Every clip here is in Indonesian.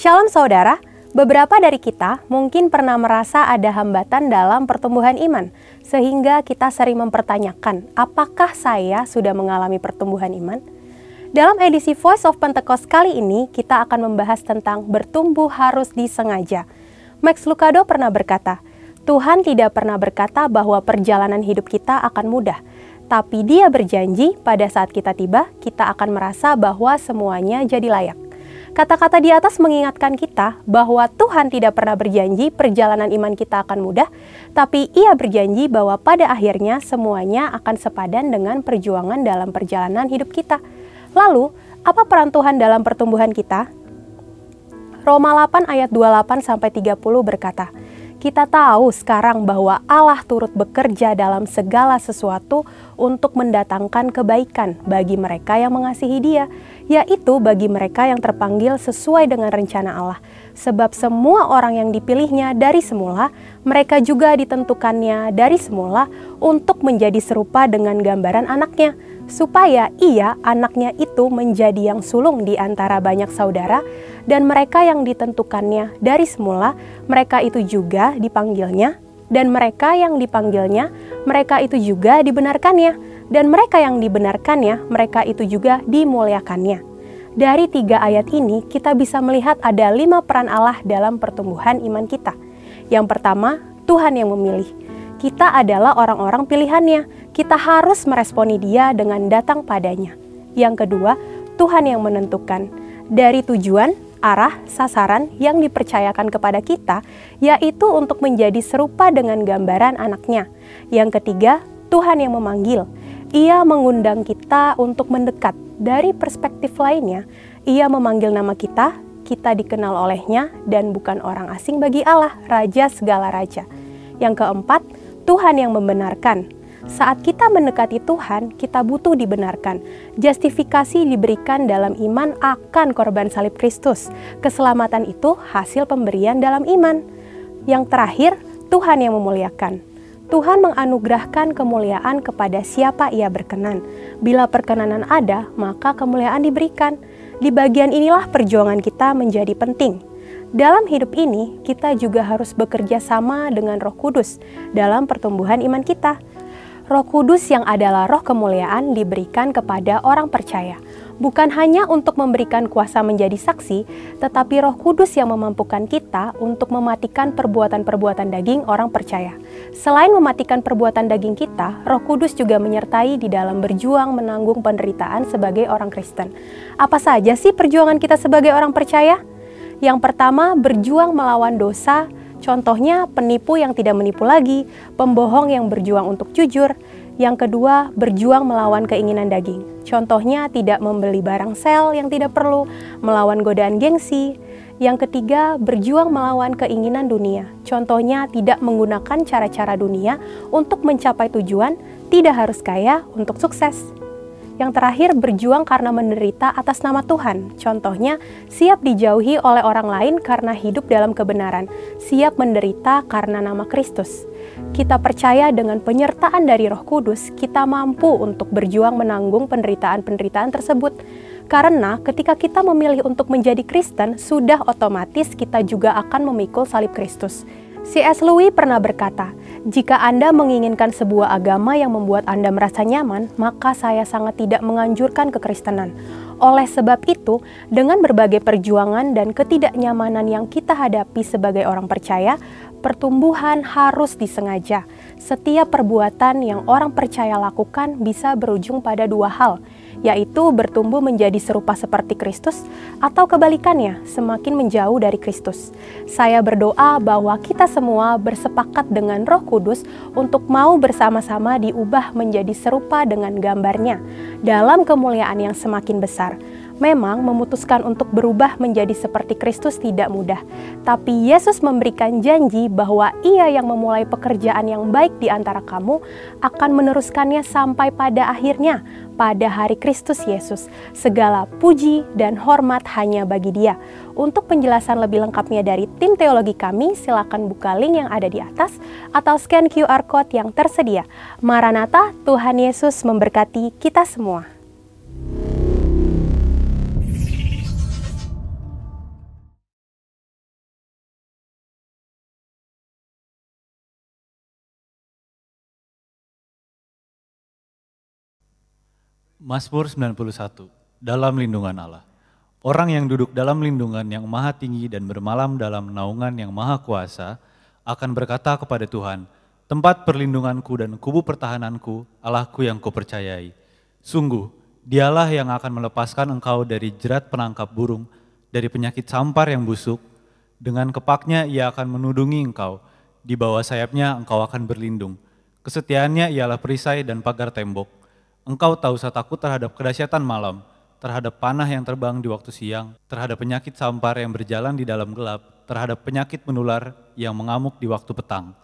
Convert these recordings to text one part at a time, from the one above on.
Shalom saudara, beberapa dari kita mungkin pernah merasa ada hambatan dalam pertumbuhan iman, sehingga kita sering mempertanyakan, apakah saya sudah mengalami pertumbuhan iman? Dalam edisi Voice of Pentecost kali ini, kita akan membahas tentang bertumbuh harus disengaja. Max Lucado pernah berkata, Tuhan tidak pernah berkata bahwa perjalanan hidup kita akan mudah, tapi Dia berjanji pada saat kita tiba, kita akan merasa bahwa semuanya jadi layak. Kata-kata di atas mengingatkan kita bahwa Tuhan tidak pernah berjanji perjalanan iman kita akan mudah, tapi Ia berjanji bahwa pada akhirnya semuanya akan sepadan dengan perjuangan dalam perjalanan hidup kita. Lalu, apa peran Tuhan dalam pertumbuhan kita? Roma 8 ayat 28-30 berkata, kita tahu sekarang bahwa Allah turut bekerja dalam segala sesuatu untuk mendatangkan kebaikan bagi mereka yang mengasihi Dia, yaitu bagi mereka yang terpanggil sesuai dengan rencana Allah. Sebab semua orang yang dipilihnya dari semula, mereka juga ditentukannya dari semula untuk menjadi serupa dengan gambaran anaknya, supaya Ia, anaknya itu menjadi yang sulung di antara banyak saudara, dan mereka yang ditentukannya dari semula, mereka itu juga dipanggilnya, dan mereka yang dipanggilnya, mereka itu juga dibenarkannya, dan mereka yang dibenarkannya, mereka itu juga dimuliakannya. Dari 3 ayat ini, kita bisa melihat ada 5 peran Allah dalam pertumbuhan iman kita. Yang pertama, Tuhan yang memilih. Kita adalah orang-orang pilihannya, kita harus meresponi Dia dengan datang padanya. Yang kedua, Tuhan yang menentukan. Dari tujuan, arah, sasaran yang dipercayakan kepada kita, yaitu untuk menjadi serupa dengan gambaran anaknya. Yang ketiga, Tuhan yang memanggil. Ia mengundang kita untuk mendekat. Dari perspektif lainnya, Ia memanggil nama kita, kita dikenal olehnya, dan bukan orang asing bagi Allah, Raja segala raja. Yang keempat, Tuhan yang membenarkan. Saat kita mendekati Tuhan, kita butuh dibenarkan. Justifikasi diberikan dalam iman akan korban salib Kristus. Keselamatan itu hasil pemberian dalam iman. Yang terakhir, Tuhan yang memuliakan. Tuhan menganugerahkan kemuliaan kepada siapa Ia berkenan. Bila perkenanan ada, maka kemuliaan diberikan. Di bagian inilah perjuangan kita menjadi penting. Dalam hidup ini, kita juga harus bekerja sama dengan Roh Kudus dalam pertumbuhan iman kita. Roh Kudus yang adalah roh kemuliaan diberikan kepada orang percaya, bukan hanya untuk memberikan kuasa menjadi saksi, tetapi Roh Kudus yang memampukan kita untuk mematikan perbuatan-perbuatan daging orang percaya. Selain mematikan perbuatan daging kita, Roh Kudus juga menyertai di dalam berjuang menanggung penderitaan sebagai orang Kristen. Apa saja sih perjuangan kita sebagai orang percaya? Yang pertama, berjuang melawan dosa. Contohnya, penipu yang tidak menipu lagi, pembohong yang berjuang untuk jujur. Yang kedua, berjuang melawan keinginan daging. Contohnya, tidak membeli barang sel yang tidak perlu, melawan godaan gengsi. Yang ketiga, berjuang melawan keinginan dunia. Contohnya, tidak menggunakan cara-cara dunia untuk mencapai tujuan, tidak harus kaya untuk sukses. Yang terakhir, berjuang karena menderita atas nama Tuhan. Contohnya, siap dijauhi oleh orang lain karena hidup dalam kebenaran. Siap menderita karena nama Kristus. Kita percaya dengan penyertaan dari Roh Kudus, kita mampu untuk berjuang menanggung penderitaan-penderitaan tersebut. Karena ketika kita memilih untuk menjadi Kristen, sudah otomatis kita juga akan memikul salib Kristus. C.S. Lewis pernah berkata, jika Anda menginginkan sebuah agama yang membuat Anda merasa nyaman, maka saya sangat tidak menganjurkan kekristenan. Oleh sebab itu, dengan berbagai perjuangan dan ketidaknyamanan yang kita hadapi sebagai orang percaya, pertumbuhan harus disengaja. Setiap perbuatan yang orang percaya lakukan bisa berujung pada 2 hal, yaitu bertumbuh menjadi serupa seperti Kristus, atau kebalikannya, semakin menjauh dari Kristus. Saya berdoa bahwa kita semua bersepakat dengan Roh Kudus untuk mau bersama-sama diubah menjadi serupa dengan gambarnya, dalam kemuliaan yang semakin besar. Memang memutuskan untuk berubah menjadi seperti Kristus tidak mudah, tapi Yesus memberikan janji bahwa Ia yang memulai pekerjaan yang baik di antara kamu akan meneruskannya sampai pada akhirnya, pada hari Kristus Yesus. Segala puji dan hormat hanya bagi Dia. Untuk penjelasan lebih lengkapnya dari tim teologi kami, silakan buka link yang ada di atas atau scan QR Code yang tersedia. Maranatha, Tuhan Yesus memberkati kita semua. Mazmur 91, dalam lindungan Allah. Orang yang duduk dalam lindungan yang maha tinggi dan bermalam dalam naungan yang maha kuasa akan berkata kepada Tuhan, tempat perlindunganku dan kubu pertahananku, Allahku yang kupercayai. Sungguh, dialah yang akan melepaskan engkau dari jerat penangkap burung, dari penyakit sampar yang busuk. Dengan kepaknya ia akan menudungi engkau, di bawah sayapnya engkau akan berlindung. Kesetiaannya ialah perisai dan pagar tembok. Engkau tak usah takut terhadap kedahsyatan malam, terhadap panah yang terbang di waktu siang, terhadap penyakit sampar yang berjalan di dalam gelap, terhadap penyakit menular yang mengamuk di waktu petang.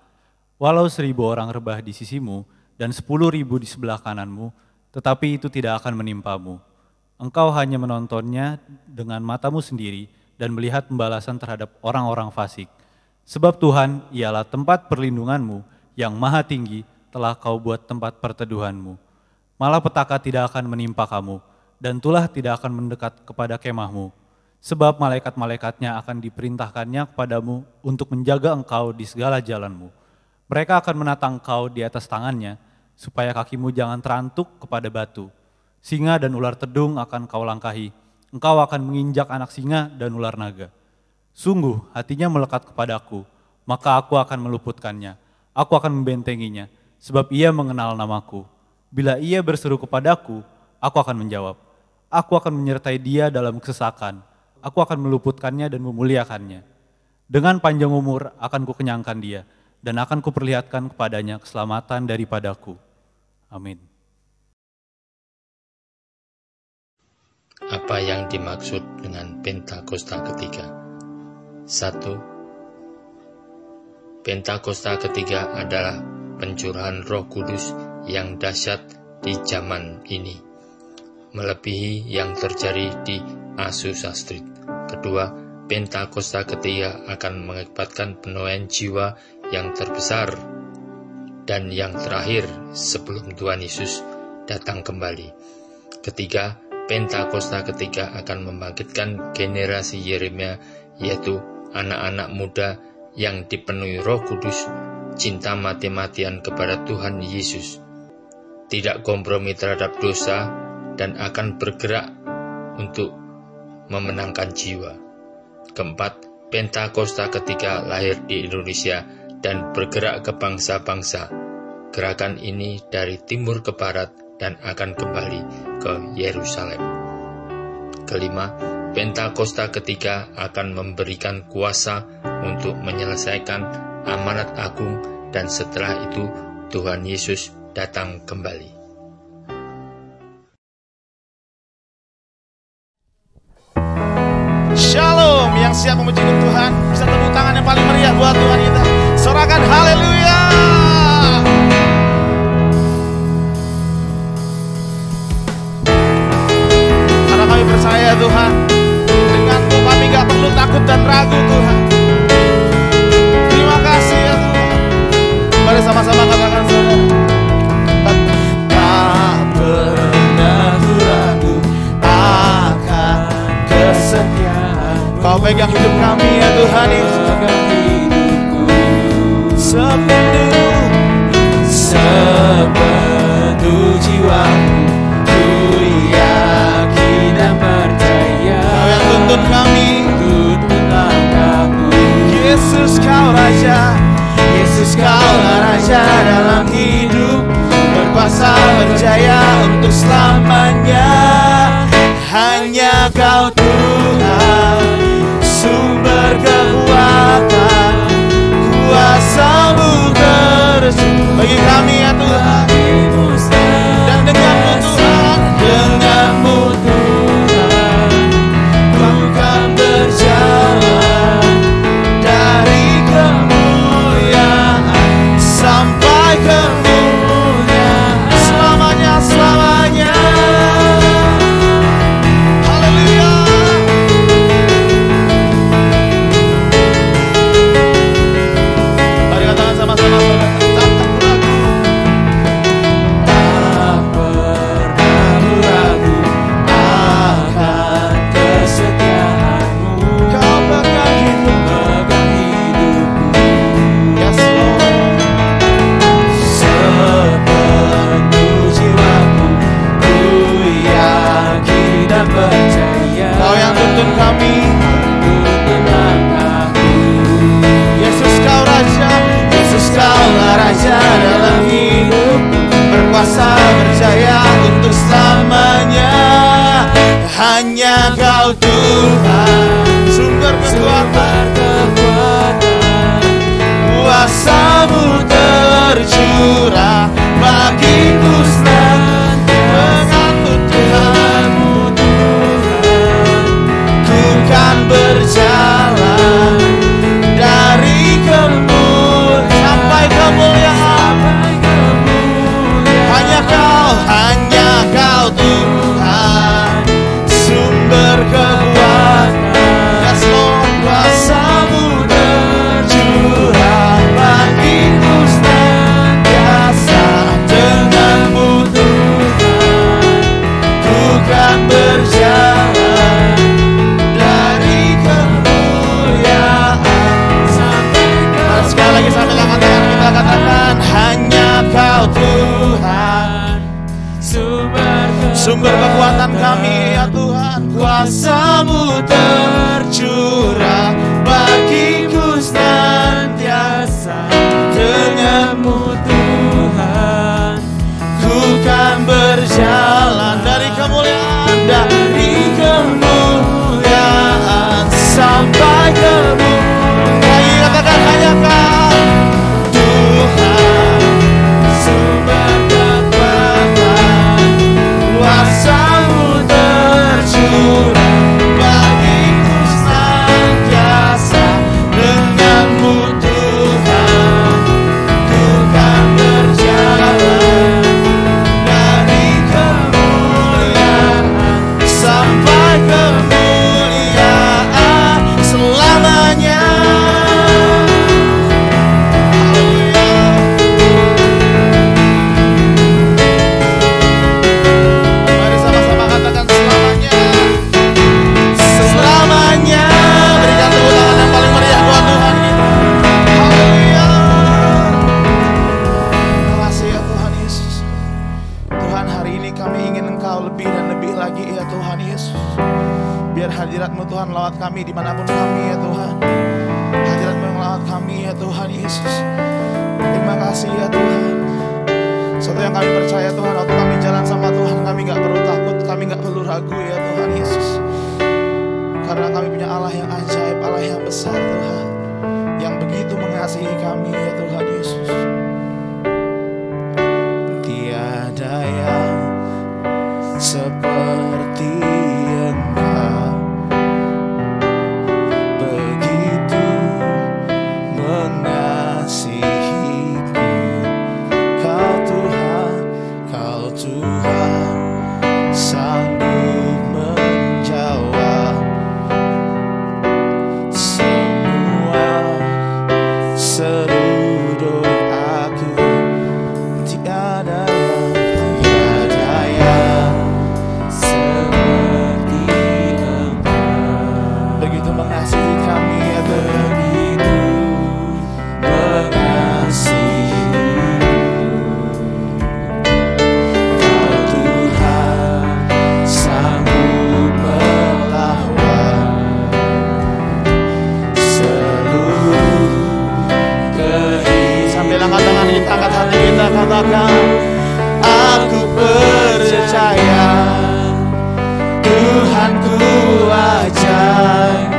Walau 1.000 orang rebah di sisimu dan 10.000 di sebelah kananmu, tetapi itu tidak akan menimpamu. Engkau hanya menontonnya dengan matamu sendiri dan melihat pembalasan terhadap orang-orang fasik. Sebab Tuhan ialah tempat perlindunganmu yang maha tinggi telah kau buat tempat perteduhanmu. Malapetaka tidak akan menimpa kamu, dan tulah tidak akan mendekat kepada kemahmu. Sebab malaikat-malaikatnya akan diperintahkannya kepadamu untuk menjaga engkau di segala jalanmu. Mereka akan menatang engkau di atas tangannya, supaya kakimu jangan terantuk kepada batu. Singa dan ular tedung akan kau langkahi, engkau akan menginjak anak singa dan ular naga. Sungguh hatinya melekat kepadaku, maka aku akan meluputkannya, aku akan membentenginya, sebab ia mengenal namaku. Bila ia berseru kepadaku, aku akan menjawab. Aku akan menyertai dia dalam kesesakan. Aku akan meluputkannya dan memuliakannya. Dengan panjang umur akan kukenyangkan dia, dan akan kuperlihatkan kepadanya keselamatan daripadaku. Amin. Apa yang dimaksud dengan Pentakosta ketiga? 1. Pentakosta ketiga adalah pencurahan Roh Kudus yang dahsyat di zaman ini, melebihi yang terjadi di Azusa Street. Kedua, Pentakosta ketiga akan mengakibatkan penuaian jiwa yang terbesar dan yang terakhir sebelum Tuhan Yesus datang kembali. Ketiga, Pentakosta ketiga akan membangkitkan generasi Yeremia, yaitu anak-anak muda yang dipenuhi Roh Kudus, cinta mati-matian kepada Tuhan Yesus, tidak kompromi terhadap dosa, dan akan bergerak untuk memenangkan jiwa. Keempat, Pentakosta ketiga lahir di Indonesia dan bergerak ke bangsa-bangsa. Gerakan ini dari timur ke barat dan akan kembali ke Yerusalem. Kelima, Pentakosta ketiga akan memberikan kuasa untuk menyelesaikan amanat agung, dan setelah itu Tuhan Yesus datang kembali. Shalom, yang siap memuji Tuhan bisa tepuk tangan yang paling meriah buat Tuhan kita. Sorakan haleluya. Karena kami percaya Tuhan, dengan-Mu kami gak perlu takut dan ragu Tuhan. Terima kasih ya Tuhan. Mari sama-sama katakan saudara. Tak pernah ragu akan kesetiaan. Kau pegang hidup kami ya Tuhan Yesus. Sepenuh jiwamu ku yakin dan percaya. Kau yang tuntun kami, tuntunlah kami. Yesus kau Raja, Yesus kaulah Raja dalam hidup, berkuasa berjaya untuk selamanya. Hanya Kau Tuhan, sumber kekuatan. sumber kekuatan kami ya Tuhan. Kuasa-Mu tercurah bagiku senantiasa. Denganmu Tuhan, ku kan berjalan dari kemuliaan sampai kemuliaan. Lagi katakan hanya Kau Tuhan, sumber kekuatan, kuasa-Mu tercurah bagiku senantiasa. Denganmu Tuhan, ku kan berjalan dari kemuliaan sampai kemuliaan selamanya. Mari sama-sama katakan selamanya. Selamanya. Berikan tepuk tangan yang paling meriah buat Tuhan kita. Haleluya. Terima kasih ya Tuhan Yesus. Tuhan, hari ini kami ingin Engkau lebih dan lebih lagi ya Tuhan Yesus. Biar hadirat-Mu Tuhan lawat kami dimanapun kami ya Tuhan. Hadirat-Mu yang lawat kami ya Tuhan Yesus. Terima kasih ya Tuhan. Satu yang kami percaya Tuhan, waktu kami jalan sama Tuhan, kami gak perlu takut, kami gak perlu ragu ya Tuhan Yesus. Karena kami punya Allah yang ajaib, Allah yang besar Tuhan, yang begitu mengasihi kami ya Tuhan Yesus. Tiada yang seperti Engkau, begitu mengasihiku. Kau Tuhan, Kau Tuhan, sanggup menjawab semua seru doaku. Tiada yang seperti Engkau, begitu mengasihi kami ya Tuhan. Begitu mengasihi. Kau Tuhan, sanggup melawan seluruh kehidupan. Sambil angkat tangan kita, angkat hati kita, katakan aku percaya Tuhan ku ajaib.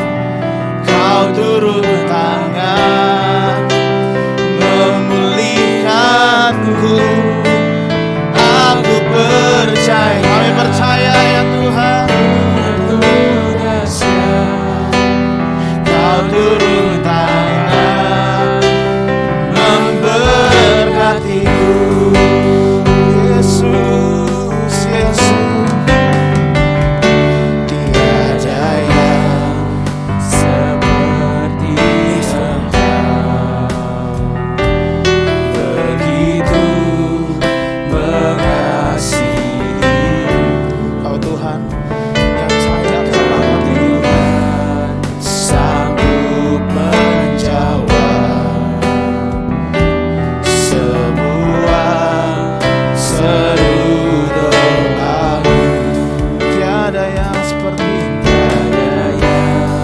Kau turun tangan memulihkanku. Aku percaya, kami percaya ya Tuhan. Kau turun tangan memberkatiku. Yesus, Yesus, tiada yang Seperti Engkau, begitu mengasihi. Kau Tuhan yang sayang sama kami. Tuhan sanggup menjawab semua seru doaku. Tiada yang seperti Tiada yang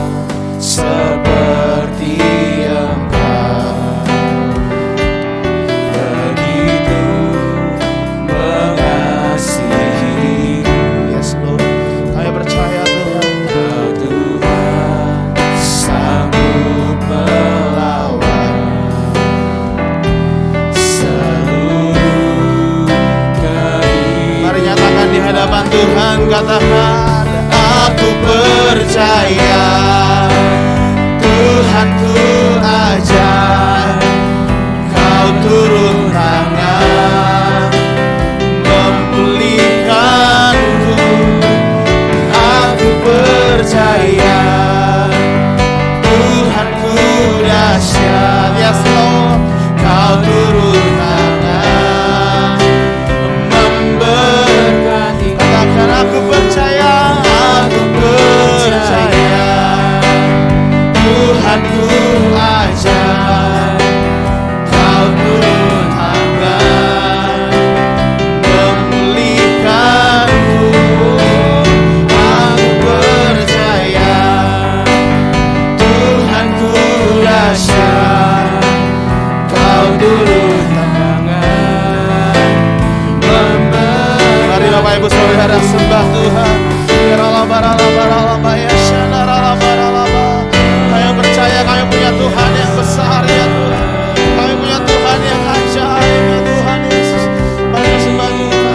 seperti Engkau, begitu mengasihi. Yes Lord, kami percaya Tuhan. Kau Tuhan sanggup melawan seluruh kehidupan. Mari nyatakan di hadapan Tuhan, katakan aku percaya Tuhan ku ajaib. Kau turun tangan memulihkanku. Aku percaya Tuhan ku dahsyat. Yes Lord, Kau turun tangan memberkati. Katakan aku percaya Tuhan ku saudara sembah Tuhan. Kami percaya kami punya Tuhan yang besar ya Tuhan. Kami punya Tuhan yang ajaib ya Tuhan Yesus. Mari sembah Tuhan.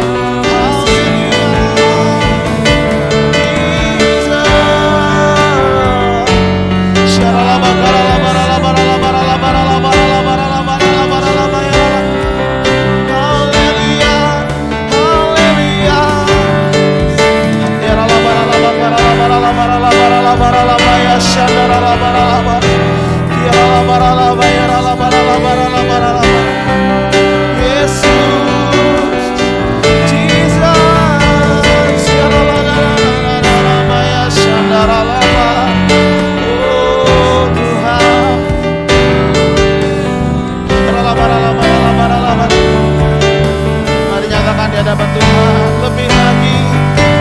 Hadapan Tuhan lebih lagi,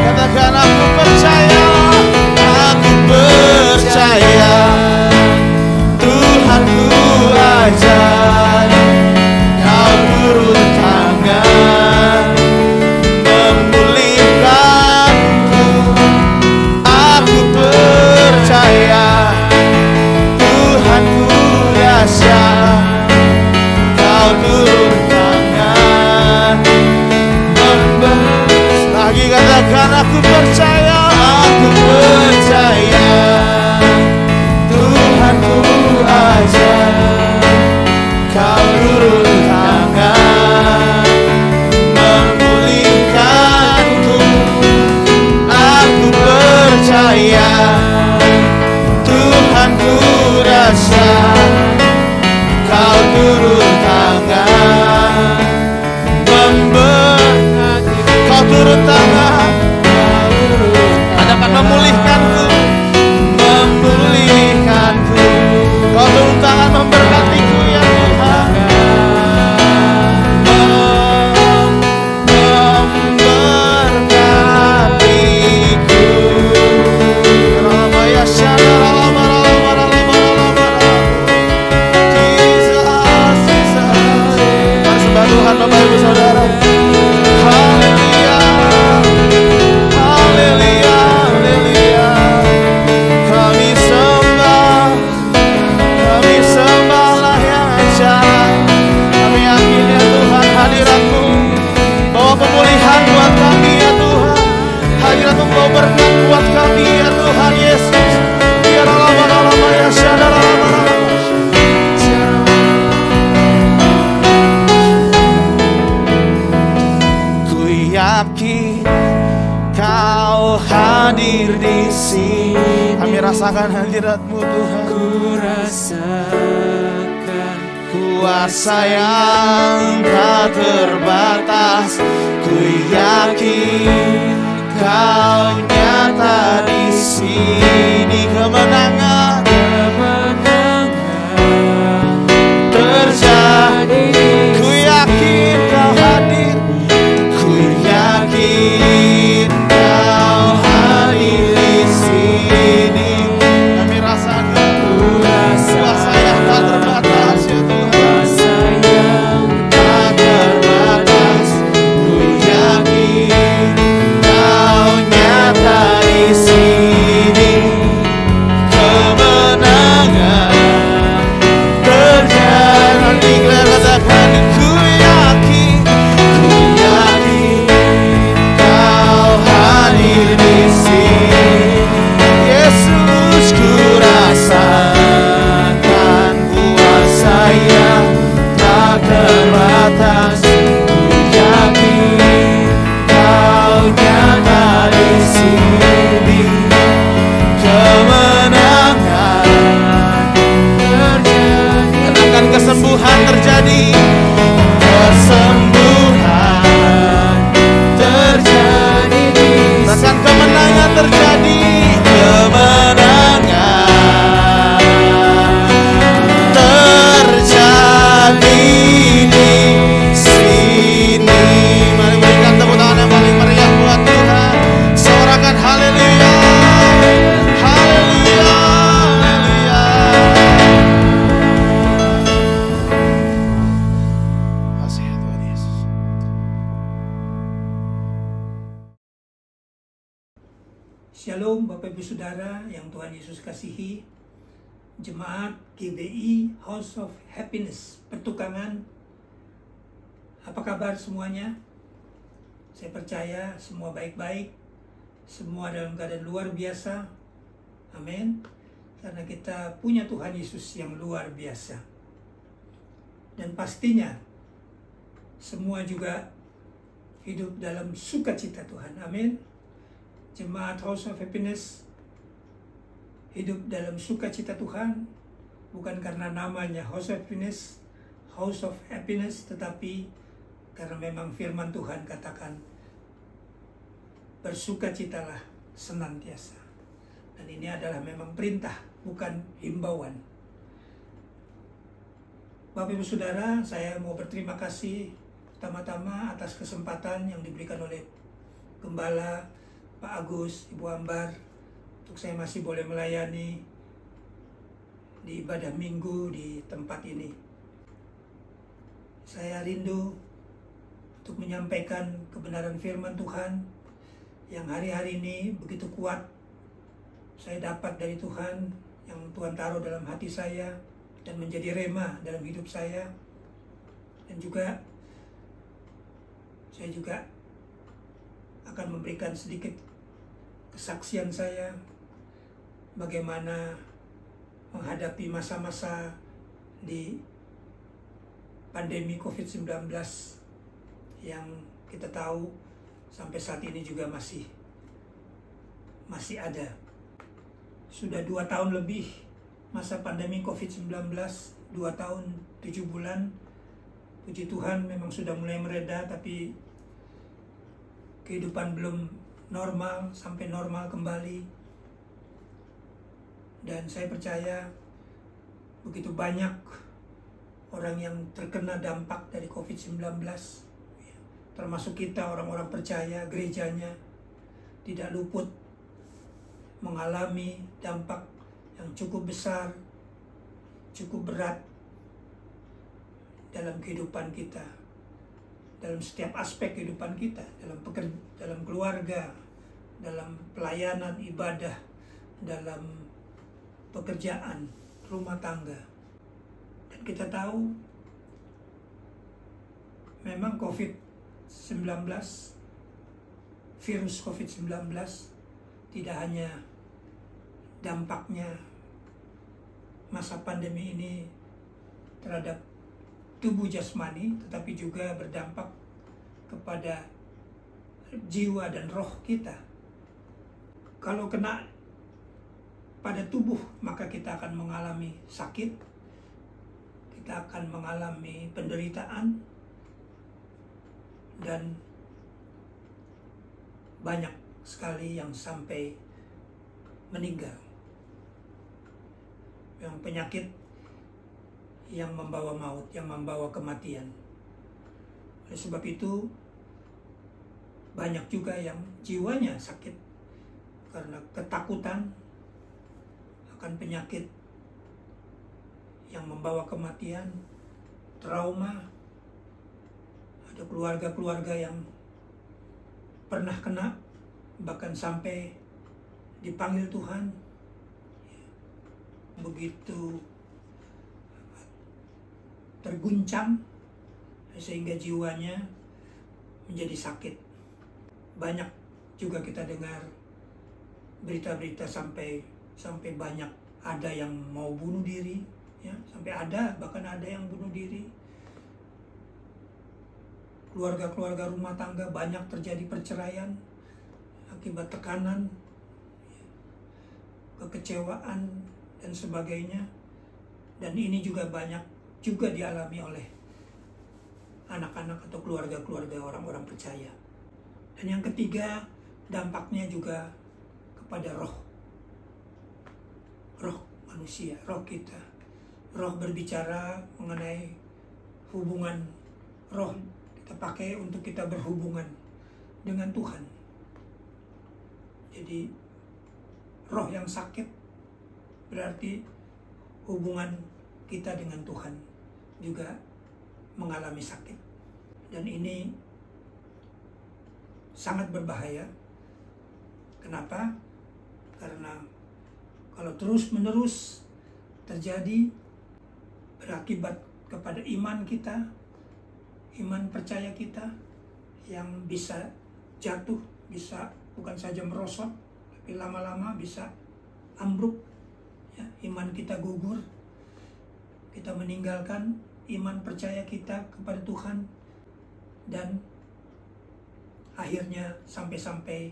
katakan aku percaya Tuhanku ajaib, Kau turun tangan memulihkanku. Aku percaya Tuhanku dahsyat, Kau turun tangan lagi, katakan aku percaya Tuhanku ajaib, Kau turun tangan memulihkanku. Aku percaya Tuhanku dahsyat, Kau turun tangan Kau turun tangan, katakan memulihkanku. Kau turun tangan memberkatiku ya Tuhan. Memberkatiku. Sembah Tuhan Bapak Ibu Saudara. Pemulihan buat kami ya Tuhan. Hadirat membawa berkat buat kami ya Tuhan Yesus. Ya lama ya syadara lama. Ku yakin Kau hadir di sini. Kami rasakan hadirat-Mu Tuhan. Ku rasakan kuasa yang tak terbatas. Ku yakin Kau nyata di sini. Kemenangan terjadi. Ku yakin Kau hadir. Ku yakin Kau hadir di sini. Kami rasakan kuasa yang tak terbatas ya Tuhan. Tak terbatas, ku yakin Shalom Bapak Ibu Saudara yang Tuhan Yesus kasihi. Jemaat GBI House of Happiness Pertukangan. Apa kabar semuanya? Saya percaya semua baik-baik, semua dalam keadaan luar biasa. Amin. Karena kita punya Tuhan Yesus yang luar biasa. Dan pastinya semua juga hidup dalam sukacita Tuhan. Amin. Jemaat House of Happiness hidup dalam sukacita Tuhan, bukan karena namanya House of Happiness, tetapi karena memang firman Tuhan katakan, bersukacitalah senantiasa. Dan ini adalah memang perintah, bukan himbauan. Bapak Ibu Saudara, saya mau berterima kasih pertama-tama atas kesempatan yang diberikan oleh Gembala Pak Agus, Ibu Ambar, untuk saya masih boleh melayani di ibadah minggu di tempat ini. Saya rindu untuk menyampaikan kebenaran firman Tuhan yang hari-hari ini begitu kuat saya dapat dari Tuhan, yang Tuhan taruh dalam hati saya dan menjadi rema dalam hidup saya. Dan juga saya juga akan memberikan sedikit kesaksian saya bagaimana menghadapi masa-masa di pandemi COVID-19 yang kita tahu sampai saat ini juga masih ada. Sudah 2 tahun lebih masa pandemi COVID-19, 2 tahun 7 bulan. Puji Tuhan memang sudah mulai mereda, tapi kehidupan belum normal sampai normal kembali. Dan saya percaya begitu banyak orang yang terkena dampak dari COVID-19, termasuk kita orang-orang percaya, gerejanya tidak luput mengalami dampak yang cukup besar, cukup berat dalam kehidupan kita, dalam setiap aspek kehidupan kita, dalam keluarga, dalam pelayanan ibadah, dalam pekerjaan, rumah tangga. Dan kita tahu memang COVID-19, virus COVID-19 tidak hanya dampaknya masa pandemi ini terhadap tubuh jasmani, tetapi juga berdampak kepada jiwa dan roh kita. Kalau kena pada tubuh, maka kita akan mengalami sakit, kita akan mengalami penderitaan, dan banyak sekali yang sampai meninggal. Yang penyakit yang membawa maut, yang membawa kematian. Oleh sebab itu, banyak juga yang jiwanya sakit karena ketakutan akan penyakit yang membawa kematian, trauma. Ada keluarga-keluarga yang pernah kena, bahkan sampai dipanggil Tuhan, begitu terguncang sehingga jiwanya menjadi sakit. Banyak juga kita dengar berita-berita sampai banyak ada yang mau bunuh diri, ya, bahkan ada yang bunuh diri. Keluarga-keluarga rumah tangga banyak terjadi perceraian akibat tekanan, kekecewaan dan sebagainya. Dan ini juga banyak juga dialami oleh anak-anak atau keluarga-keluarga orang-orang percaya. Dan yang ketiga, dampaknya juga kepada roh manusia, roh kita. Roh berbicara mengenai hubungan roh, kita pakai untuk kita berhubungan dengan Tuhan. Jadi roh yang sakit berarti hubungan kita dengan Tuhan juga mengalami sakit. Dan ini sangat berbahaya. Kenapa? Karena kalau terus-menerus terjadi, berakibat kepada iman kita, iman percaya kita yang bisa jatuh, bisa bukan saja merosot, tapi lama-lama bisa ambruk. Ya, iman kita gugur, kita meninggalkan iman percaya kita kepada Tuhan, dan akhirnya sampai-sampai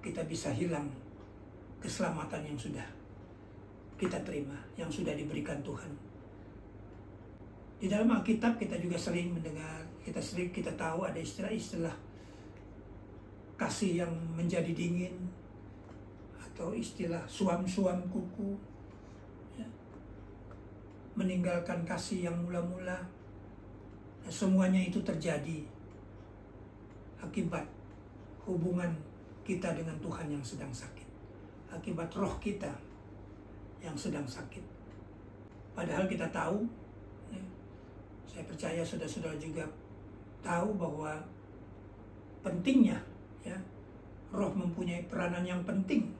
kita bisa hilang keselamatan yang sudah kita terima, yang sudah diberikan Tuhan. Di dalam Alkitab kita juga sering mendengar, kita tahu ada istilah-istilah kasih yang menjadi dingin, atau istilah suam-suam kuku, ya, meninggalkan kasih yang mula-mula. Nah, semuanya itu terjadi akibat hubungan kita dengan Tuhan yang sedang sakit, akibat roh kita yang sedang sakit. Padahal kita tahu, ya, saya percaya saudara-saudara juga tahu bahwa pentingnya, ya, roh mempunyai peranan yang penting,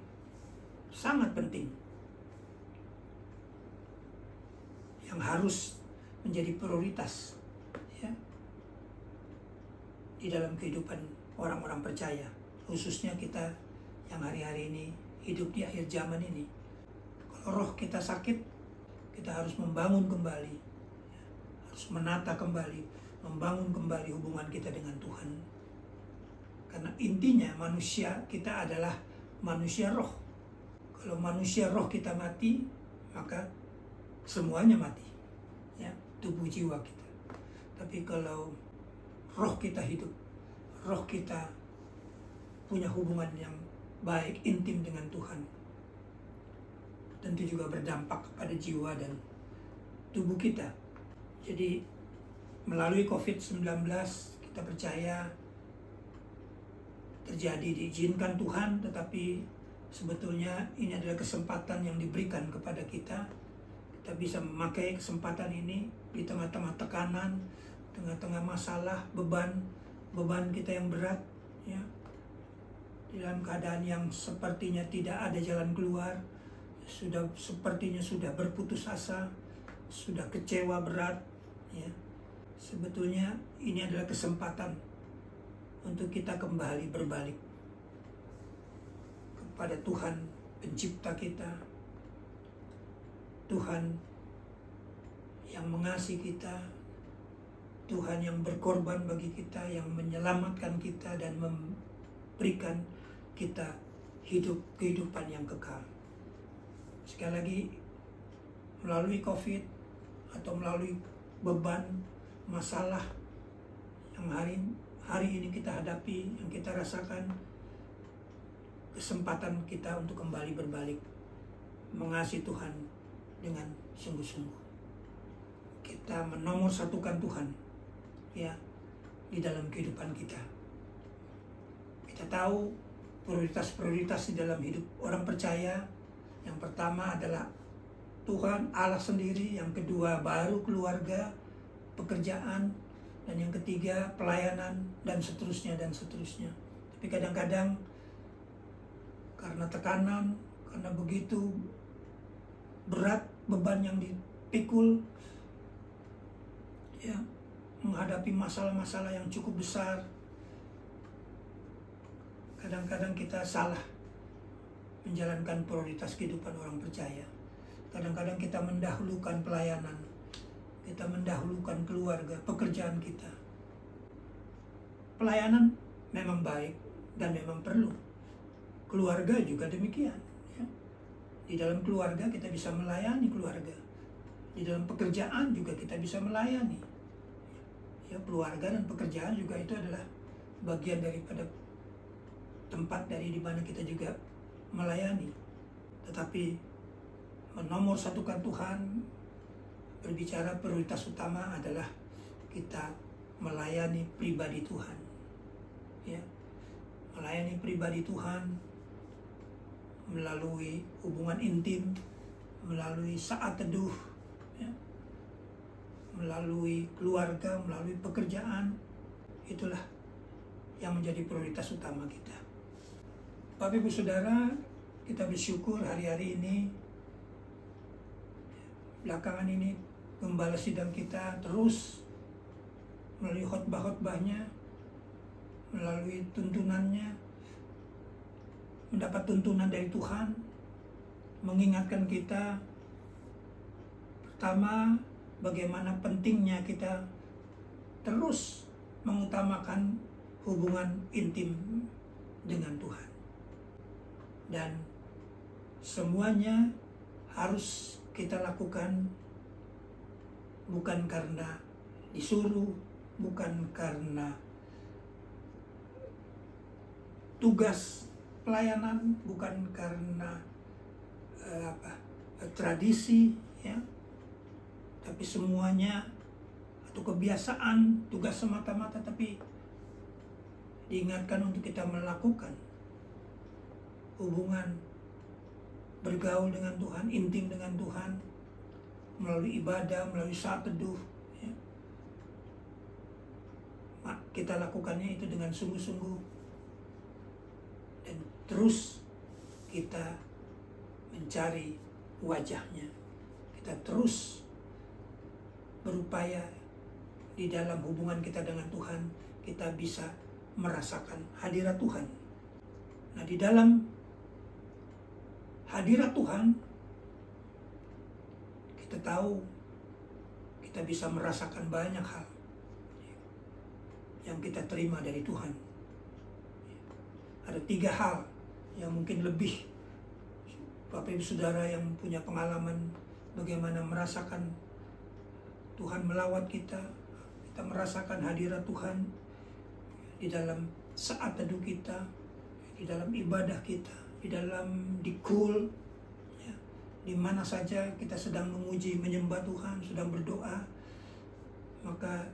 sangat penting, yang harus menjadi prioritas, ya, di dalam kehidupan orang-orang percaya, khususnya kita yang hari-hari ini hidup di akhir zaman ini. Kalau roh kita sakit, kita harus membangun kembali, harus menata kembali, membangun kembali hubungan kita dengan Tuhan. Karena intinya manusia kita adalah manusia roh. Kalau manusia roh kita mati, maka semuanya mati, ya, tubuh jiwa kita. Tapi kalau roh kita hidup, roh kita punya hubungan yang baik, intim dengan Tuhan, tentu juga berdampak kepada jiwa dan tubuh kita. Jadi melalui COVID-19 kita percaya terjadi, diizinkan Tuhan, tetapi sebetulnya ini adalah kesempatan yang diberikan kepada kita. Kita bisa memakai kesempatan ini di tengah-tengah tekanan, tengah-tengah masalah, beban kita yang berat, ya, di dalam keadaan yang sepertinya tidak ada jalan keluar, sepertinya sudah berputus asa, sudah kecewa berat, ya. Sebetulnya ini adalah kesempatan untuk kita kembali berbalik kepada Tuhan pencipta kita, Tuhan yang mengasihi kita, Tuhan yang berkorban bagi kita, yang menyelamatkan kita dan memberikan kita kehidupan yang kekal. Sekali lagi, melalui COVID atau melalui beban, masalah yang hari ini kita hadapi, yang kita rasakan, kesempatan kita untuk kembali berbalik, mengasihi Tuhan dengan sungguh-sungguh. Kita menomorsatukan Tuhan, ya, di dalam kehidupan kita. Kita tahu prioritas-prioritas di dalam hidup orang percaya. Yang pertama adalah Tuhan Allah sendiri, yang kedua baru keluarga, pekerjaan, dan yang ketiga pelayanan, dan seterusnya dan seterusnya. Tapi kadang-kadang karena tekanan, karena begitu berat beban yang dipikul, ya, menghadapi masalah-masalah yang cukup besar, kadang-kadang kita salah menjalankan prioritas kehidupan orang percaya. Kadang-kadang kita mendahulukan pelayanan, kita mendahulukan keluarga, pekerjaan kita. Pelayanan memang baik dan memang perlu. Keluarga juga demikian, ya. Di dalam keluarga kita bisa melayani keluarga. Di dalam pekerjaan juga kita bisa melayani. Ya, keluarga dan pekerjaan juga itu adalah bagian daripada tempat dari di mana kita juga melayani. Tetapi menomorsatukan Tuhan, berbicara prioritas utama adalah kita melayani pribadi Tuhan, ya, melayani pribadi Tuhan melalui hubungan intim, melalui saat teduh, ya, melalui keluarga, melalui pekerjaan. Itulah yang menjadi prioritas utama kita. Bapak Ibu Saudara, kita bersyukur hari-hari ini, belakangan ini gembala sidang kita terus melalui khotbah-khotbahnya, melalui tuntunannya, mendapat tuntunan dari Tuhan, mengingatkan kita pertama bagaimana pentingnya kita terus mengutamakan hubungan intim dengan Tuhan. Dan semuanya harus kita lakukan bukan karena disuruh, bukan karena tugas pelayanan, bukan karena tradisi, ya, tapi semuanya atau kebiasaan, tugas semata-mata, tapi diingatkan untuk kita melakukan hubungan bergaul dengan Tuhan, intim dengan Tuhan, melalui ibadah, melalui saat teduh, ya. Kita lakukannya itu dengan sungguh-sungguh, dan terus kita mencari wajahnya, kita terus berupaya di dalam hubungan kita dengan Tuhan, kita bisa merasakan hadirat Tuhan. Nah, di dalam hadirat Tuhan, kita tahu kita bisa merasakan banyak hal yang kita terima dari Tuhan. Ada 3 hal yang mungkin lebih Bapak Ibu Saudara yang punya pengalaman bagaimana merasakan Tuhan melawat kita, kita merasakan hadirat Tuhan di dalam saat teduh kita, di dalam ibadah kita, di dalam dikul, ya, di mana saja kita sedang memuji, menyembah Tuhan, sedang berdoa, maka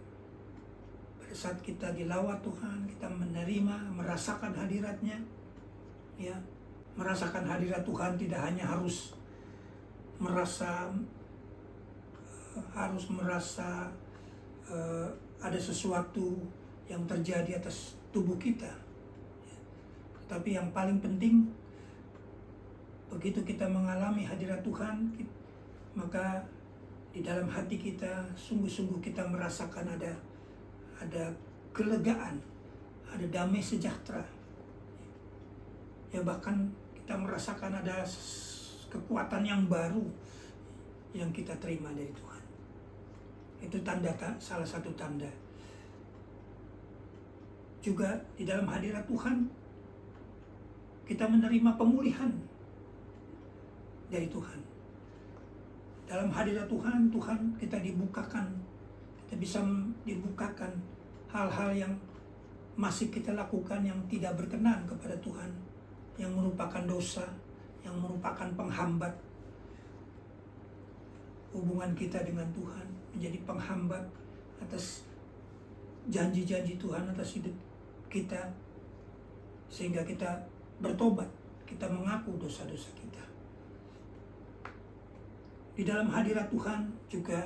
pada saat kita dilawat Tuhan, kita menerima, merasakan hadiratnya, ya, merasakan hadirat Tuhan tidak hanya harus merasa ada sesuatu yang terjadi atas tubuh kita, tapi yang paling penting, begitu kita mengalami hadirat Tuhan, maka di dalam hati kita sungguh-sungguh kita merasakan ada kelegaan, ada damai sejahtera, ya, bahkan kita merasakan ada kekuatan yang baru yang kita terima dari Tuhan. Itu salah satu tanda. Juga di dalam hadirat Tuhan kita menerima pemulihan dari Tuhan. Dalam hadirat Tuhan, kita dibukakan, kita bisa dibukakan hal-hal yang masih kita lakukan yang tidak berkenan kepada Tuhan, yang merupakan dosa, yang merupakan penghambat hubungan kita dengan Tuhan, menjadi penghambat atas janji-janji Tuhan atas hidup kita, sehingga kita bertobat, kita mengaku dosa-dosa kita. Di dalam hadirat Tuhan juga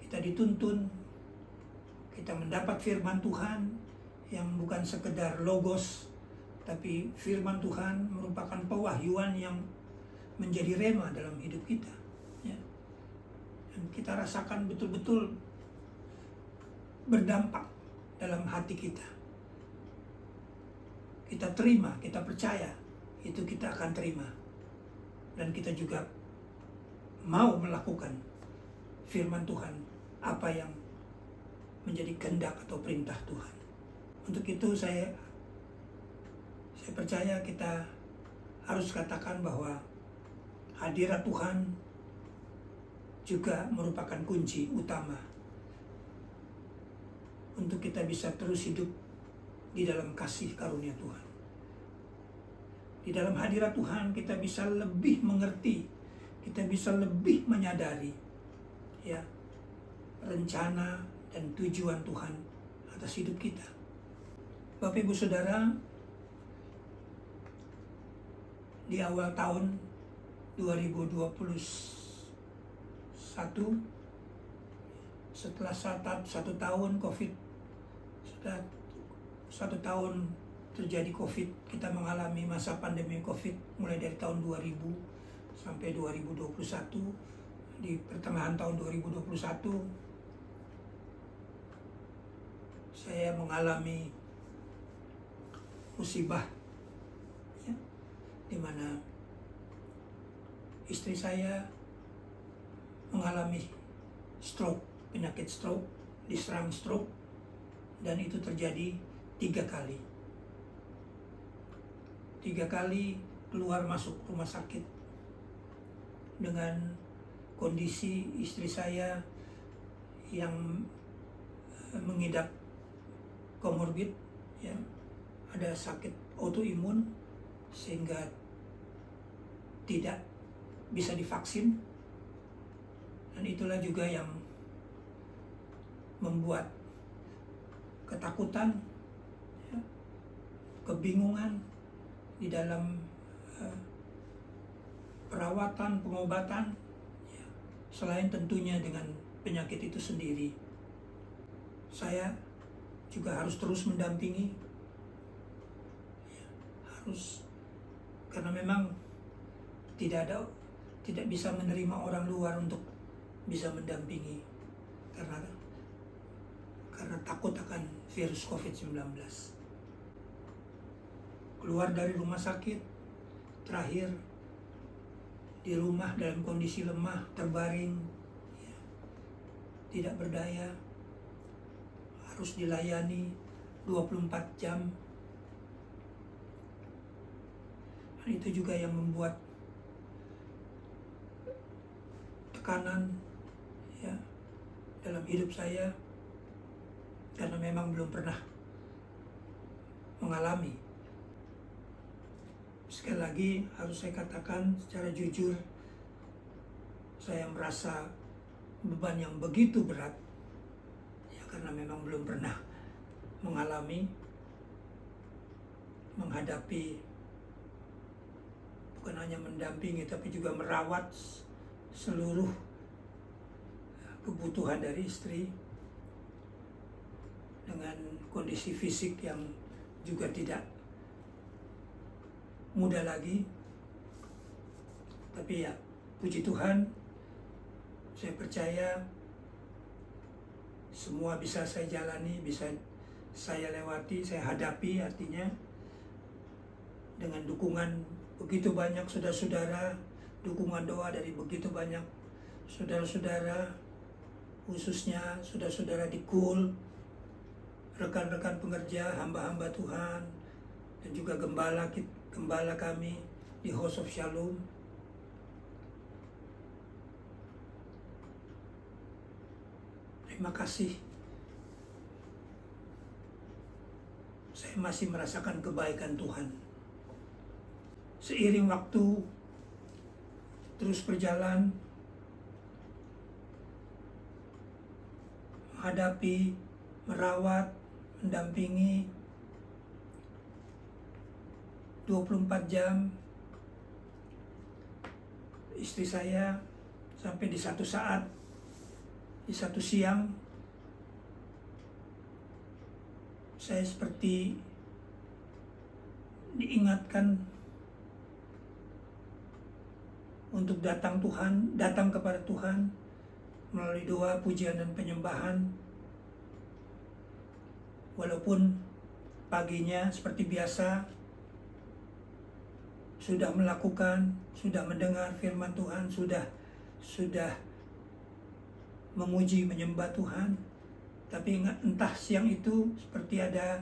kita dituntun, kita mendapat firman Tuhan yang bukan sekedar logos, tapi firman Tuhan merupakan pewahyuan yang menjadi rema dalam hidup kita, ya. Dan kita rasakan betul-betul berdampak dalam hati kita. Kita terima, kita percaya, itu kita akan terima. Dan kita juga mau melakukan firman Tuhan, apa yang menjadi kehendak atau perintah Tuhan. Untuk itu saya percaya kita harus katakan bahwa hadirat Tuhan juga merupakan kunci utama untuk kita bisa terus hidup di dalam kasih karunia Tuhan. Di dalam hadirat Tuhan kita bisa lebih mengerti, kita bisa lebih menyadari, ya, rencana dan tujuan Tuhan atas hidup kita. Bapak Ibu Saudara, di awal tahun 2021, setelah satu tahun COVID, sudah 1 tahun terjadi COVID, kita mengalami masa pandemi COVID mulai dari tahun 2000 sampai 2021. Di pertengahan tahun 2021 saya mengalami musibah, ya, di mana istri saya mengalami stroke, penyakit stroke, diserang stroke, dan itu terjadi 3 kali. 3 kali keluar masuk rumah sakit dengan kondisi istri saya yang mengidap komorbid, ya, ada sakit autoimun sehingga tidak bisa divaksin, dan itulah juga yang membuat ketakutan, ya, kebingungan di dalam perawatan, pengobatan, ya, selain tentunya dengan penyakit itu sendiri. Saya juga harus terus mendampingi, ya, harus, karena memang tidak bisa menerima orang luar untuk bisa mendampingi karena takut akan virus COVID-19. Keluar dari rumah sakit, terakhir di rumah dalam kondisi lemah, terbaring, ya, tidak berdaya, harus dilayani 24 jam. Dan itu juga yang membuat tekanan, ya, dalam hidup saya, karena memang belum pernah mengalami. Sekali lagi harus saya katakan secara jujur, saya merasa beban yang begitu berat, ya, karena memang belum pernah menghadapi, bukan hanya mendampingi tapi juga merawat seluruh kebutuhan dari istri dengan kondisi fisik yang juga tidak mudah lagi. Tapi ya, puji Tuhan, saya percaya semua bisa saya jalani, bisa saya lewati, saya hadapi, artinya dengan dukungan begitu banyak saudara-saudara, dukungan doa dari begitu banyak saudara-saudara, khususnya saudara-saudara di KUL, rekan-rekan pengerja, hamba-hamba Tuhan, dan juga gembala kami di House of Shalom. Terima kasih. Saya masih merasakan kebaikan Tuhan. Seiring waktu terus berjalan, menghadapi, merawat, mendampingi 24 jam istri saya, sampai di satu saat, di satu siang, saya seperti diingatkan untuk datang kepada Tuhan melalui doa, pujian, dan penyembahan. Walaupun paginya seperti biasa sudah melakukan, sudah mendengar firman Tuhan, sudah memuji, menyembah Tuhan, tapi entah siang itu seperti ada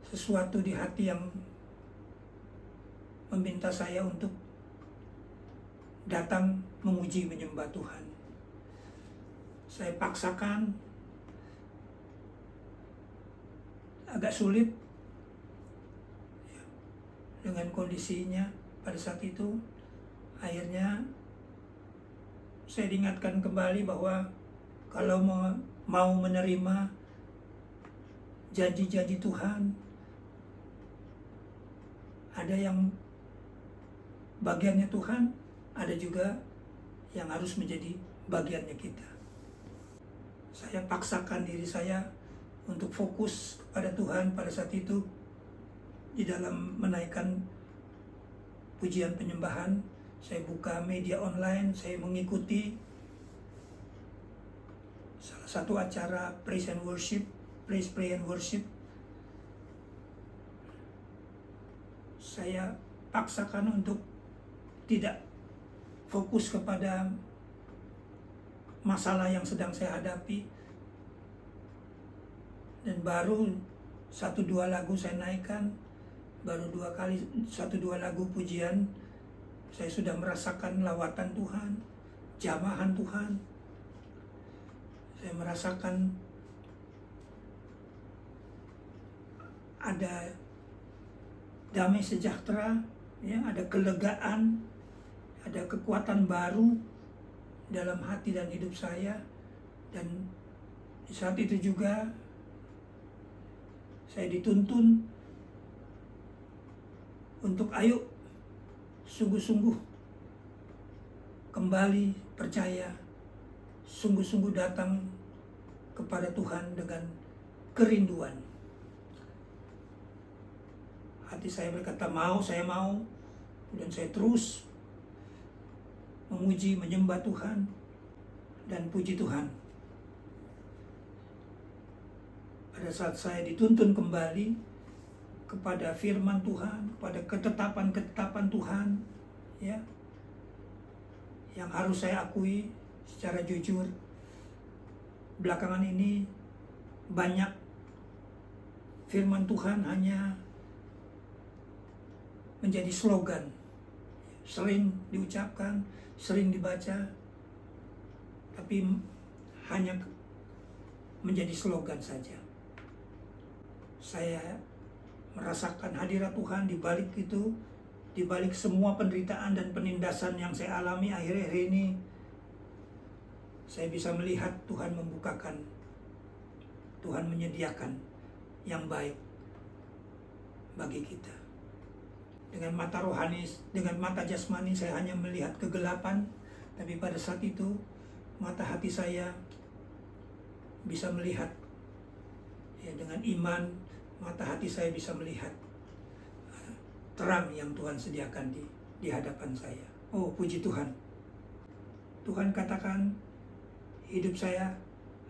sesuatu di hati yang meminta saya untuk datang memuji, menyembah Tuhan. Saya paksakan, agak sulit dengan kondisinya pada saat itu. Akhirnya saya diingatkan kembali bahwa kalau mau menerima janji-janji Tuhan, ada yang bagiannya Tuhan, ada juga yang harus menjadi bagiannya kita. Saya paksakan diri saya untuk fokus kepada Tuhan pada saat itu. di dalam menaikkan pujian penyembahan. Saya buka media online, saya mengikuti salah satu acara praise and worship, praise and worship. Saya paksakan untuk tidak fokus kepada masalah yang sedang saya hadapi. Dan baru 1-2 lagu saya naikkan, baru 1-2 lagu pujian, saya sudah merasakan lawatan Tuhan, jamahan Tuhan. Saya merasakan ada damai sejahtera, ya, ada kelegaan, ada kekuatan baru dalam hati dan hidup saya. Dan di saat itu juga saya dituntun untuk ayo sungguh-sungguh kembali percaya, sungguh-sungguh datang kepada Tuhan dengan kerinduan. Hati saya berkata saya mau, dan saya terus memuji, menyembah Tuhan, dan puji Tuhan. Pada saat saya dituntun kembali kepada firman Tuhan, kepada ketetapan-ketetapan Tuhan, ya, yang harus saya akui secara jujur, belakangan ini banyak firman Tuhan hanya menjadi slogan, sering diucapkan, sering dibaca, tapi hanya menjadi slogan saja. Saya merasakan hadirat Tuhan di balik itu, di balik semua penderitaan dan penindasan yang saya alami akhir-akhir ini. Saya bisa melihat Tuhan membukakan, Tuhan menyediakan yang baik bagi kita. Dengan mata rohani, dengan mata jasmani saya hanya melihat kegelapan, tapi pada saat itu mata hati saya bisa melihat, ya, dengan iman, mata hati saya bisa melihat terang yang Tuhan sediakan di hadapan saya. Oh, puji Tuhan. Tuhan katakan hidup saya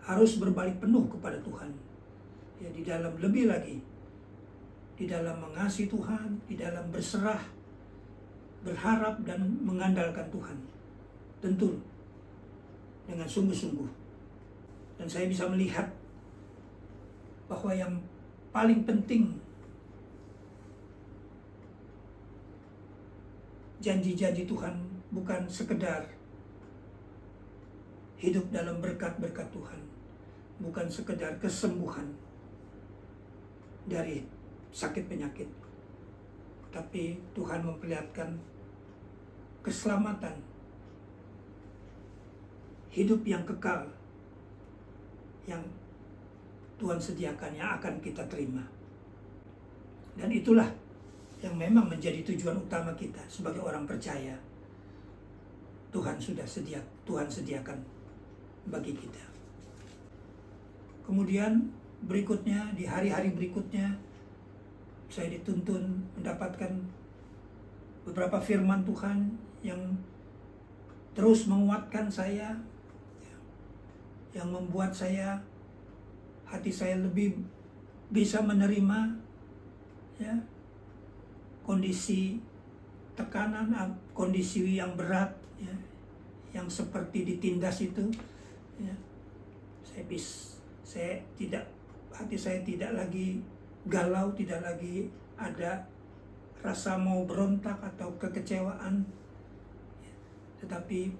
harus berbalik penuh kepada Tuhan. Ya, di dalam lebih lagi, di dalam mengasihi Tuhan, di dalam berserah, berharap dan mengandalkan Tuhan. Tentu dengan sungguh-sungguh. Dan saya bisa melihat bahwa yang paling penting, janji-janji Tuhan bukan sekedar hidup dalam berkat-berkat Tuhan, bukan sekedar kesembuhan dari sakit penyakit, tapi Tuhan memperlihatkan keselamatan, hidup yang kekal, yang Tuhan sediakan, yang akan kita terima. Dan itulah yang memang menjadi tujuan utama kita sebagai orang percaya. Tuhan sediakan bagi kita. Kemudian berikutnya, di hari-hari berikutnya, saya dituntun mendapatkan beberapa firman Tuhan yang terus menguatkan saya, yang membuat hati saya lebih bisa menerima, ya, kondisi tekanan, kondisi yang berat, ya, yang seperti ditindas itu, ya. Hati saya tidak lagi galau, tidak lagi ada rasa mau berontak atau kekecewaan, ya, tetapi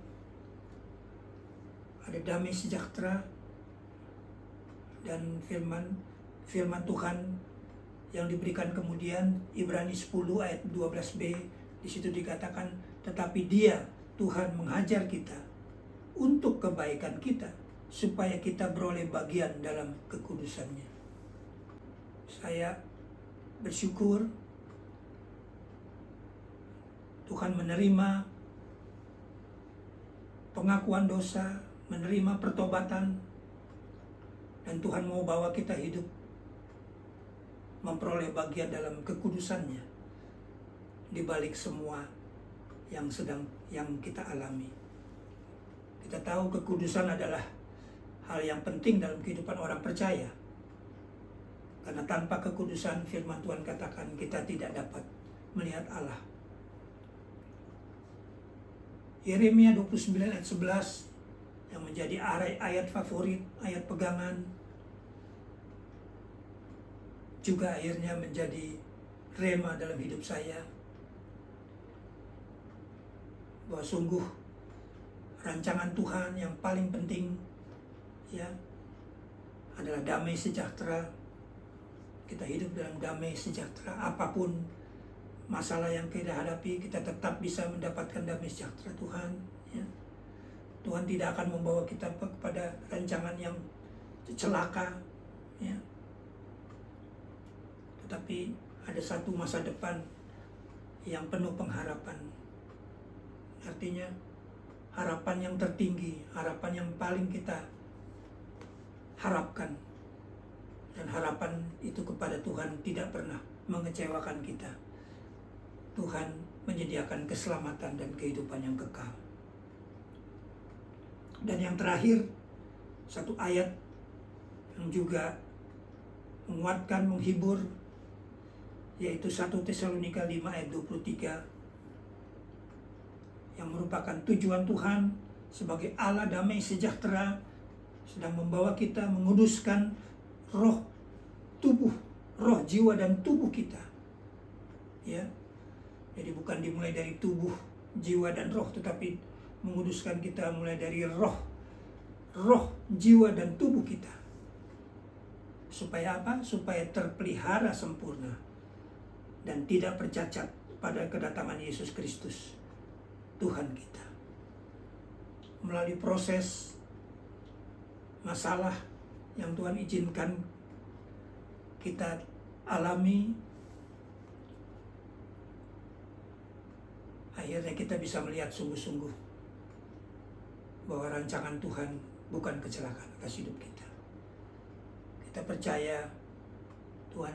ada damai sejahtera. Dan firman Tuhan yang diberikan kemudian, Ibrani 10 ayat 12b, di situ dikatakan, tetapi Dia, Tuhan, menghajar kita untuk kebaikan kita, supaya kita beroleh bagian dalam kekudusan-Nya. Saya bersyukur Tuhan menerima pengakuan dosa, menerima pertobatan, dan Tuhan mau bawa kita hidup memperoleh bagian dalam kekudusannya di balik semua yang kita alami. Kita tahu kekudusan adalah hal yang penting dalam kehidupan orang percaya. Karena tanpa kekudusan, firman Tuhan katakan, kita tidak dapat melihat Allah. Yeremia 29 ayat 11 yang menjadi ayat favorit, ayat pegangan, juga akhirnya menjadi rema dalam hidup saya. Bahwa sungguh rancangan Tuhan yang paling penting ya adalah damai sejahtera. Kita hidup dalam damai sejahtera. Apapun masalah yang kita hadapi, kita tetap bisa mendapatkan damai sejahtera Tuhan. Ya. Tuhan tidak akan membawa kita kepada rancangan yang celaka. Ya. Tetapi ada satu masa depan yang penuh pengharapan. Artinya harapan yang tertinggi, harapan yang paling kita harapkan. Dan harapan itu kepada Tuhan tidak pernah mengecewakan kita. Tuhan menyediakan keselamatan dan kehidupan yang kekal. Dan yang terakhir, satu ayat yang juga menguatkan, menghibur, yaitu 1 Tesalonika 5 ayat 23, yang merupakan tujuan Tuhan sebagai Allah damai sejahtera sedang membawa kita menguduskan roh, tubuh, roh, jiwa, dan tubuh kita. Ya, jadi bukan dimulai dari tubuh, jiwa, dan roh, tetapi menguduskan kita mulai dari roh, jiwa, dan tubuh kita. Supaya apa? Supaya terpelihara sempurna dan tidak bercacat pada kedatangan Yesus Kristus, Tuhan kita. Melalui proses masalah yang Tuhan izinkan kita alami, akhirnya kita bisa melihat sungguh-sungguh bahwa rancangan Tuhan bukan kecelakaan atas hidup kita. Kita percaya Tuhan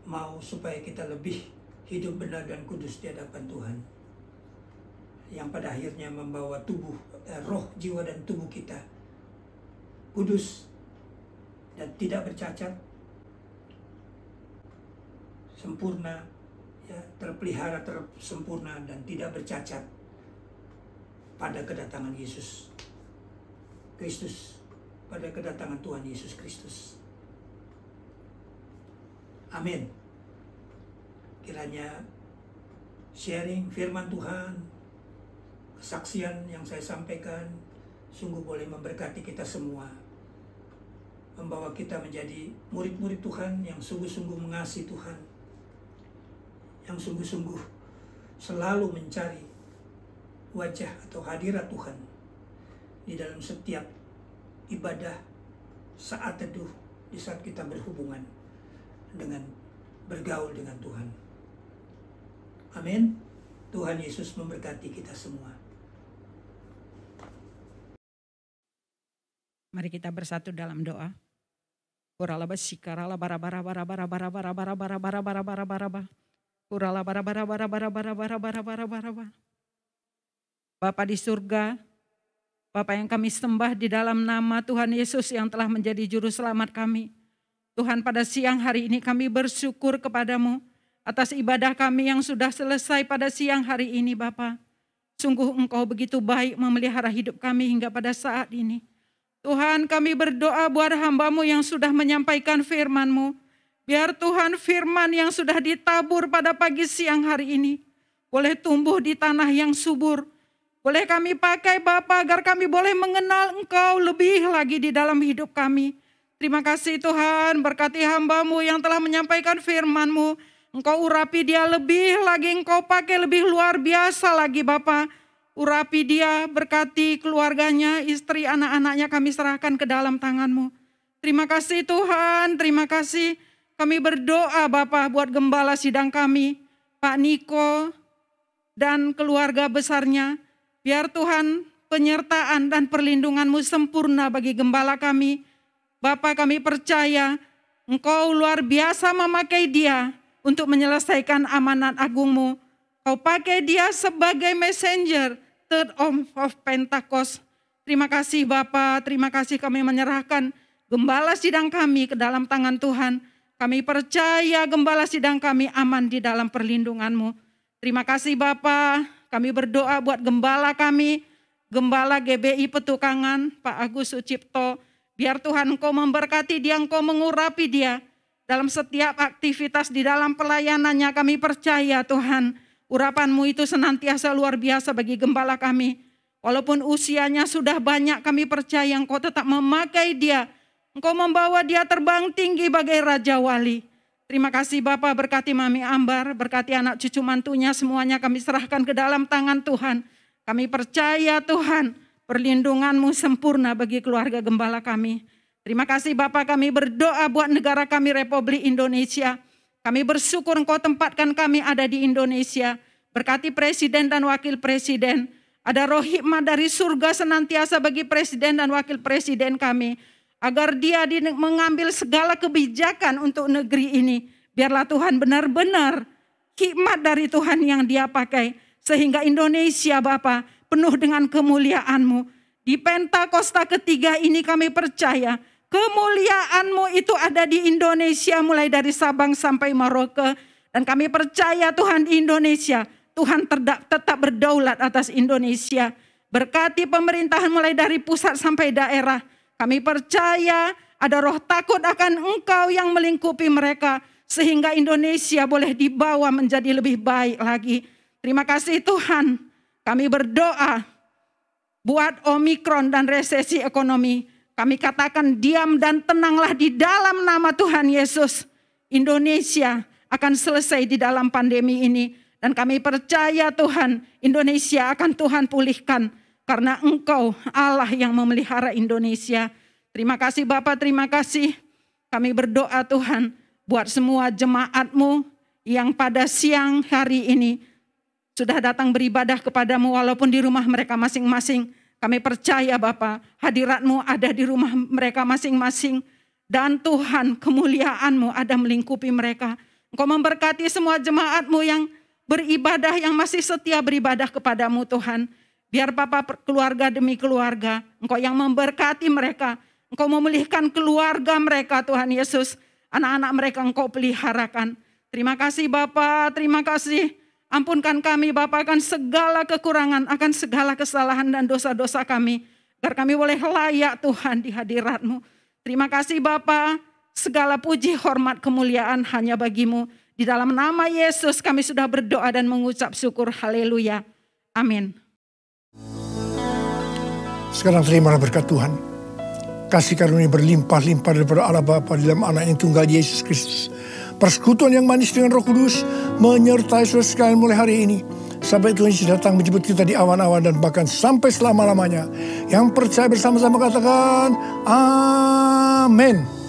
mau supaya kita lebih hidup benar dan kudus di hadapan Tuhan, yang pada akhirnya membawa tubuh, roh, jiwa, dan tubuh kita kudus dan tidak bercacat, sempurna, ya, terpelihara, sempurna, dan tidak bercacat pada kedatangan Yesus Kristus, pada kedatangan Tuhan Yesus Kristus. Amin. Kiranya sharing firman Tuhan, kesaksian yang saya sampaikan sungguh boleh memberkati kita semua, membawa kita menjadi murid-murid Tuhan yang sungguh-sungguh mengasihi Tuhan, yang sungguh-sungguh selalu mencari wajah atau hadirat Tuhan di dalam setiap ibadah, saat teduh, di saat kita berhubungan dengan bergaul dengan Tuhan. Amin. Tuhan Yesus memberkati kita semua. Mari kita bersatu dalam doa. Kurala basikara bara bara bara bara bara bara bara bara bara bara bara bara bara. Kurala bara bara bara bara bara bara bara bara bara bara. Bapa di surga, Bapa yang kami sembah di dalam nama Tuhan Yesus yang telah menjadi juru selamat kami. Tuhan, pada siang hari ini kami bersyukur kepadamu atas ibadah kami yang sudah selesai pada siang hari ini, Bapa. Sungguh Engkau begitu baik memelihara hidup kami hingga pada saat ini. Tuhan, kami berdoa buat hamba-Mu yang sudah menyampaikan firman-Mu. Biar Tuhan firman yang sudah ditabur pada pagi siang hari ini boleh tumbuh di tanah yang subur. Boleh kami pakai Bapa agar kami boleh mengenal Engkau lebih lagi di dalam hidup kami. Terima kasih Tuhan, berkati hamba-Mu yang telah menyampaikan firman-Mu. Engkau urapi dia lebih lagi, Engkau pakai lebih luar biasa lagi Bapa. Urapi dia, berkati keluarganya, istri, anak-anaknya kami serahkan ke dalam tangan-Mu. Terima kasih Tuhan, terima kasih. Kami berdoa Bapa buat gembala sidang kami, Pak Niko dan keluarga besarnya. Biar Tuhan penyertaan dan perlindungan-Mu sempurna bagi gembala kami. Bapa, kami percaya Engkau luar biasa memakai dia untuk menyelesaikan amanat agungmu. Kau pakai dia sebagai messenger Third of Pentecost. Terima kasih Bapa, terima kasih kami menyerahkan gembala sidang kami ke dalam tangan Tuhan. Kami percaya gembala sidang kami aman di dalam perlindungan-Mu. Terima kasih Bapa, kami berdoa buat gembala kami, Gembala GBI Petukangan, Pak Agus Sucipto. Biar Tuhan Engkau memberkati dia, Engkau mengurapi dia. Dalam setiap aktivitas di dalam pelayanannya kami percaya Tuhan, urapan-Mu itu senantiasa luar biasa bagi gembala kami. Walaupun usianya sudah banyak, kami percaya Engkau tetap memakai dia. Engkau membawa dia terbang tinggi bagai Raja Wali. Terima kasih Bapa, berkati Mami Ambar, berkati anak cucu mantunya, semuanya kami serahkan ke dalam tangan Tuhan. Kami percaya Tuhan, perlindungan-Mu sempurna bagi keluarga gembala kami. Terima kasih Bapa, kami berdoa buat negara kami Republik Indonesia. Kami bersyukur Engkau tempatkan kami ada di Indonesia. Berkati Presiden dan Wakil Presiden. Ada roh hikmat dari surga senantiasa bagi Presiden dan Wakil Presiden kami. Agar dia mengambil segala kebijakan untuk negeri ini. Biarlah Tuhan benar-benar hikmat dari Tuhan yang dia pakai. Sehingga Indonesia Bapa penuh dengan kemuliaan-Mu. Di Pentakosta ketiga ini kami percaya kemuliaan-Mu itu ada di Indonesia mulai dari Sabang sampai Merauke. Dan kami percaya Tuhan di Indonesia, Tuhan tetap berdaulat atas Indonesia. Berkati pemerintahan mulai dari pusat sampai daerah. Kami percaya ada roh takut akan Engkau yang melingkupi mereka. Sehingga Indonesia boleh dibawa menjadi lebih baik lagi. Terima kasih Tuhan. Kami berdoa buat Omikron dan resesi ekonomi. Kami katakan diam dan tenanglah di dalam nama Tuhan Yesus. Indonesia akan selesai di dalam pandemi ini. Dan kami percaya Tuhan, Indonesia akan Tuhan pulihkan. Karena Engkau Allah yang memelihara Indonesia. Terima kasih Bapak, terima kasih. Kami berdoa Tuhan buat semua jemaat-Mu yang pada siang hari ini sudah datang beribadah kepadamu walaupun di rumah mereka masing-masing. Kami percaya Bapa, hadirat-Mu ada di rumah mereka masing-masing. Dan Tuhan, kemuliaan-Mu ada melingkupi mereka. Engkau memberkati semua jemaat-Mu yang beribadah, yang masih setia beribadah kepadamu Tuhan. Biar Bapa keluarga demi keluarga, Engkau yang memberkati mereka. Engkau memulihkan keluarga mereka Tuhan Yesus. Anak-anak mereka Engkau peliharakan. Terima kasih Bapa, terima kasih. Ampunkan kami Bapa akan segala kekurangan, akan segala kesalahan dan dosa-dosa kami. Agar kami boleh layak Tuhan di hadirat-Mu. Terima kasih Bapa, segala puji, hormat, kemuliaan hanya bagi-Mu. Di dalam nama Yesus kami sudah berdoa dan mengucap syukur. Haleluya. Amin. Sekarang terimalah berkat Tuhan. Kasih karunia berlimpah-limpah daripada Allah Bapa di dalam anak yang tunggal Yesus Kristus. Persekutuan yang manis dengan Roh Kudus menyertai saudara sekalian mulai hari ini. Sampai Tuhan Yesus datang menjemput kita di awan-awan dan bahkan sampai selama-lamanya. Yang percaya bersama-sama katakan amin.